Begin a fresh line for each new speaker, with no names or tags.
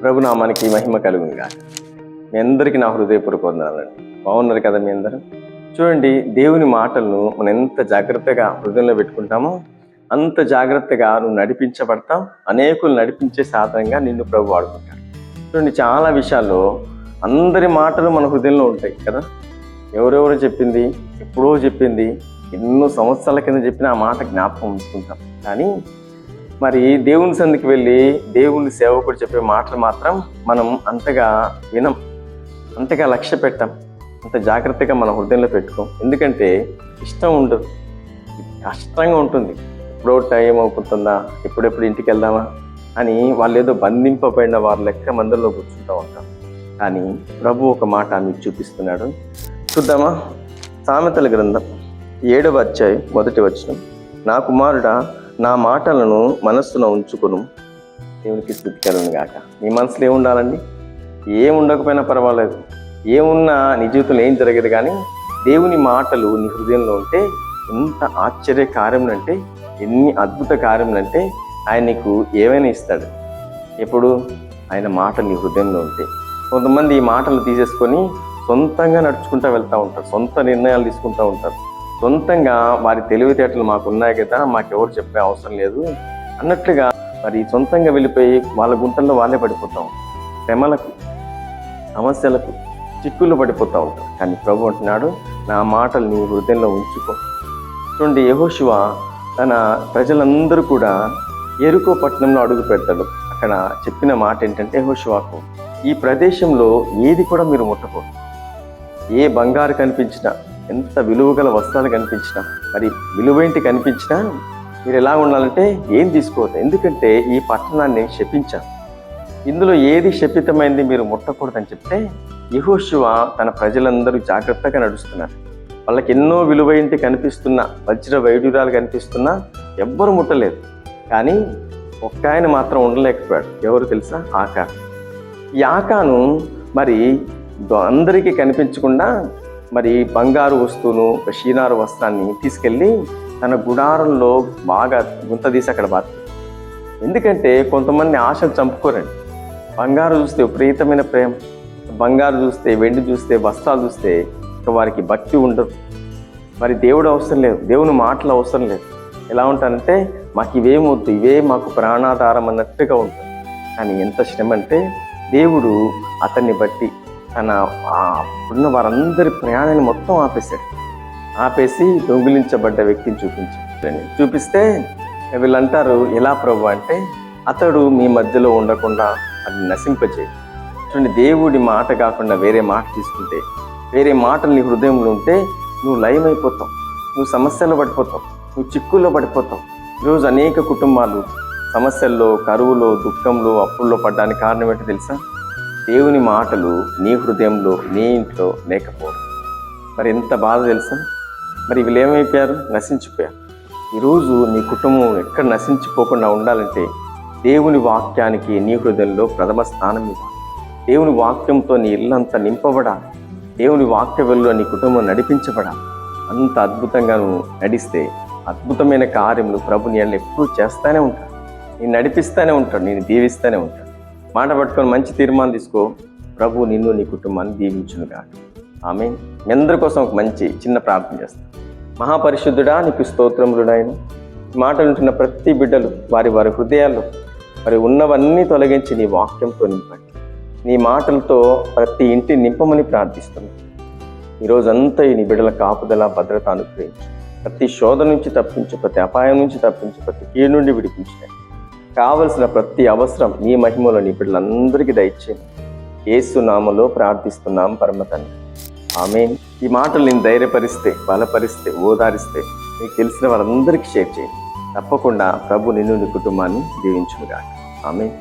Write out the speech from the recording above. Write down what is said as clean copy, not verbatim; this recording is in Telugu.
ప్రభునామానికి మహిమ కలుగును గాక. మీ అందరికీ నా హృదయపూర్వక వందనాలండి. బాగున్నారు కదా మీ అందరూ? చూడండి, దేవుని మాటలను మనం ఎంత జాగ్రత్తగా హృదయంలో పెట్టుకుంటామో అంత జాగ్రత్తగా నువ్వు నడిపించబడతావు. అనేకులు నడిపించే సాధనంగా నిన్ను ప్రభు వాడుకుంటాడు. చూడండి, చాలా విషయాల్లో అందరి మాటలు మన హృదయంలో ఉంటాయి కదా. ఎవరెవరో చెప్పింది, ఎప్పుడో చెప్పింది, ఎన్నో సంవత్సరాల కింద చెప్పిన ఆ మాట జ్ఞాపకం ఉంచుకుంటాం. కానీ మరి దేవుని సందికి వెళ్ళి దేవుని సేవకుడు చెప్పే మాటలు మాత్రం మనం అంతగా వినం, అంతగా లక్ష్య పెట్టాం, అంత జాగ్రత్తగా మన హృదయంలో పెట్టుకోం. ఎందుకంటే ఇష్టం ఉండదు, కష్టంగా ఉంటుంది. ఎప్పుడో టైం అవుతుందా, ఎప్పుడెప్పుడు ఇంటికి వెళ్దామా అని వాళ్ళు ఏదో బంధింపబడిన వారి లెక్క మందిలో కూర్చుంటూ ఉంటాం. కానీ ప్రభు ఒక మాట మీకు చూపిస్తున్నాడు. చూద్దామా? సామెతల గ్రంథం 7వ అధ్యాయం 1వ వచనం. నా కుమారుడా, నా మాటలను మనస్సున ఉంచుకును. దేవునికి స్తుతి కలుగును గాక. నీ మనసులో ఏముండాలండి? ఏముండకపోయినా పర్వాలేదు, ఏమున్నా నీ జీవితంలో ఏం జరగదు, కానీ దేవుని మాటలు నీ హృదయంలో ఉంటే ఎంత ఆశ్చర్య కార్యములంటే, ఎన్ని అద్భుత కార్యములంటే ఆయన నీకు ఏమైనా ఇస్తాడు. ఎప్పుడు ఆయన మాటలు నీ హృదయంలో ఉంటే. కొంతమంది ఈ మాటలు తీసేసుకొని సొంతంగా నడుచుకుంటూ వెళ్తూ ఉంటారు, సొంత నిర్ణయాలు తీసుకుంటూ ఉంటారు. సొంతంగా వారి తెలివితేటలు మాకు ఉన్నాయి కదా, మాకెవరు చెప్పే అవసరం లేదు అన్నట్లుగా మరి సొంతంగా వెళ్ళిపోయి వాళ్ళ గుంటల్లో వాళ్ళే పడిపోతాం. శ్రమలకు, సమస్యలకు, చిక్కులు పడిపోతూ ఉంటారు. కానీ ప్రభు అంటున్నాడు, నా మాటలు నీ హృదయంలో ఉంచుకో. చూడండి, యెహోషువ తన ప్రజలందరూ కూడా యెరికో పట్టణంలో అడుగు పెడతాడు. అక్కడ చెప్పిన మాట ఏంటంటే, యెహోషువకు ఈ ప్రదేశంలో ఏది కూడా మీరు ముట్టకూడదు. ఏ బంగారు కనిపించినా, ఎంత విలువగల వస్త్రాలు కనిపించినా, మరి విలువేంటి కనిపించినా మీరు ఎలా ఉండాలంటే ఏం తీసుకోవద్దు. ఎందుకంటే ఈ పట్టణాన్ని శపించాను, ఇందులో ఏది శపితమైంది మీరు ముట్టకూడదని చెప్తే యెహోషువ తన ప్రజలందరూ జాగ్రత్తగా నడుస్తున్నారు. వాళ్ళకి ఎన్నో విలువేంటి కనిపిస్తున్నా, వజ్ర వైడూర్యాలు కనిపిస్తున్నా ఎవ్వరు ముట్టలేదు. కానీ ఒక్క ఆయన మాత్రం ఉండలేకపోయాడు. ఎవరు తెలుసా? ఆకాను. ఈ ఆకాను మరి అందరికీ కనిపించకుండా మరి బంగారు వస్తువును, ఒక షీనారు వస్త్రాన్ని తీసుకెళ్ళి తన గుడారంలో బాగా గుంత తీసి అక్కడ బాధ. ఎందుకంటే కొంతమంది ఆశలు చంపుకోరండి. బంగారు చూస్తే విపరీతమైన ప్రేమ, బంగారు చూస్తే, వెండి చూస్తే, వస్త్రాలు చూస్తే ఇక వారికి భక్తి ఉండదు. మరి దేవుడు అవసరం లేదు, దేవుని మాటలు అవసరం లేదు. ఎలా ఉంటానంటే మాకు ఇవేమొద్దు, ఇవే మాకు ప్రాణాధారం అన్నట్టుగా ఉంటుంది. కానీ ఎంత శ్రమ అంటే దేవుడు అతన్ని బట్టి తన ఉన్న వారందరి ప్రయాణాన్ని మొత్తం ఆపేసి దొంగిలించబడ్డ వ్యక్తిని చూపిస్తే వీళ్ళంటారు, ఎలా ప్రభు అంటే అతడు మీ మధ్యలో ఉండకుండా అది నశింపచేయి. చూడండి, దేవుడి మాట కాకుండా వేరే మాట తీసుకుంటే, వేరే మాటలు నీ హృదయంలో ఉంటే నువ్వు లయమైపోతావు, నువ్వు సమస్యల్లో పడిపోతావు, నువ్వు చిక్కుల్లో పడిపోతావు. ఈరోజు అనేక కుటుంబాలు సమస్యల్లో, కరువులో, దుఃఖంలో, అప్పుల్లో పడ్డానికి కారణం ఏంటో తెలుసా? దేవుని మాటలు నీ హృదయంలో, నీ ఇంట్లో లేకపోవడం. మరి ఎంత బాధ తెలుసా? మరి వీళ్ళు ఏమైపోయారు? నశించిపోయారు. ఈరోజు నీ కుటుంబం ఎక్కడ నశించిపోకుండా ఉండాలంటే దేవుని వాక్యానికి నీ హృదయంలో ప్రథమ స్థానం ఇవ్వాలి. దేవుని వాక్యంతో నీ ఇల్లంతా నింపబడాలి. దేవుని వాక్య వెలుగులో నీ కుటుంబం నడిపించబడాలి. అంత అద్భుతంగా నువ్వు నడిస్తే అద్భుతమైన కార్యములు ప్రభు నీ ఎప్పుడూ చేస్తూనే ఉంటాడు, నేను నడిపిస్తూనే ఉంటాడు, నేను దీవిస్తూనే ఉంటాడు. మాట పట్టుకొని మంచి తీర్మానం తీసుకో. ప్రభు నిన్ను, నీ కుటుంబాన్ని దీవించునుగా. ఆమేన్. మీ అందరి కోసం ఒక మంచి చిన్న ప్రార్థన చేస్తాను. మహాపరిశుద్ధుడా, నీకు స్తోత్రములు నాయన. మాటలు వింటున్న ప్రతి బిడ్డలు వారి హృదయాల్లో మరి ఉన్నవన్నీ తొలగించి నీ వాక్యంతో నింపండి. నీ మాటలతో ప్రతి ఇంటిని నింపమని ప్రార్థిస్తున్నాను. ఈరోజంతా నీ బిడ్డల కాపుదల, భద్రత అనుగ్రహించు. ప్రతి శోధ నుంచి తప్పించు, ప్రతి అపాయం నుంచి తప్పించు, ప్రతి కీడు నుండి విడిపించు. కావలసిన ప్రతి అవసరం నీ మహిమలో నీ బిడ్డలందరికీ దయచేయండి. యేసు నామములో ప్రార్థిస్తున్నాం పరమ తండ్రి. ఆమేన్. ఈ మాటలు నేను ధైర్యపరిస్తే, బలపరిస్తే, ఓదారిస్తే నీకు తెలిసిన వారందరికీ షేర్ చేయండి. తప్పకుండా ప్రభు నిన్ను, నీ కుటుంబాన్ని దీవించునుగాక. ఆమేన్.